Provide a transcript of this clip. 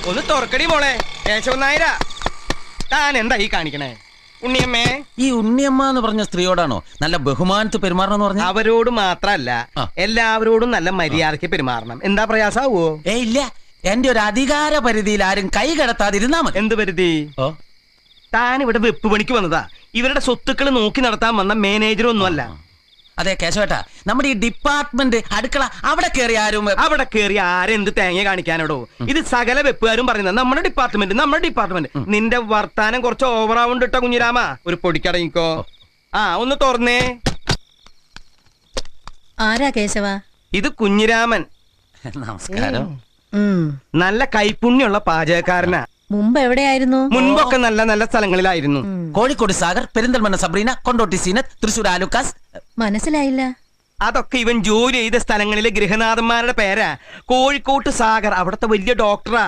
ഒന്ന് തുറക്കടി മോളെ. കേശവൻ നായര, താൻ എന്താ ഈ കാണിക്കണേ? ഉണ്ണിയമ്മേ. ഈ ഉണ്ണിയമ്മ എന്ന് പറഞ്ഞ സ്ത്രീയോടാണോ നല്ല ബഹുമാനത്ത് പെരുമാറണം പറഞ്ഞ? അവരോട് മാത്രല്ല, എല്ലാവരോടും നല്ല മര്യാദയ്ക്ക് പെരുമാറണം. എന്താ പ്രയാസാവോ? ഇല്ല, എന്റെ ഒരു അധികാര പരിധിയിൽ ആരും കൈ കടത്താതിരുന്നാ മതി. എന്ത് പരിധി? താൻ ഇവിടെ വെപ്പ് പണിക്ക് വന്നതാ. ഇവരുടെ സ്വത്തുക്കൾ നോക്കി നടത്താൻ വന്ന മാനേജറൊന്നും അല്ല. അതെ കേശവേട്ടാ, നമ്മുടെ ഈ ഡിപ്പാർട്ട്മെന്റ് അടുക്കള അവിടെ കയറി ആരും ആരെന്ത് തേങ്ങ കാണിക്കാനോടോ? ഇത് സകല വെപ്പുകാരും പറയുന്നത് നമ്മുടെ ഡിപ്പാർട്ട്മെന്റ്. നിന്റെ വർത്താനം കുറച്ച് ഓവറാവുണ്ട് കേട്ടോ കുഞ്ഞിരാമ. ഒരു പൊടിക്കടങ്ങിക്കോ. ഒന്ന് തുറന്നേ. ആരാ കേശവ? ഇത് കുഞ്ഞിരാമൻ. നമസ്കാരം. നല്ല കൈപ്പുണ്യുള്ള പാചകക്കാരനാ. മുമ്പ് എവിടെയായിരുന്നു? മുൻപൊക്കെ നല്ല നല്ല സ്ഥലങ്ങളിലായിരുന്നു. കോഴിക്കോട് സാഗർ, പെരിന്തൽമണ്ണ സബ്രീന, കൊണ്ടോട്ടി സീനത്ത്, തൃശൂർ ആലുക്കാസ്. മനസ്സിലായില്ല. അതൊക്കെ ഇവൻ ജോലി ചെയ്ത സ്ഥലങ്ങളിലെ ഗൃഹനാഥന്മാരുടെ പേരാ. കോഴിക്കോട്ട് സാഗർ അവിടുത്തെ വലിയ ഡോക്ടറാ.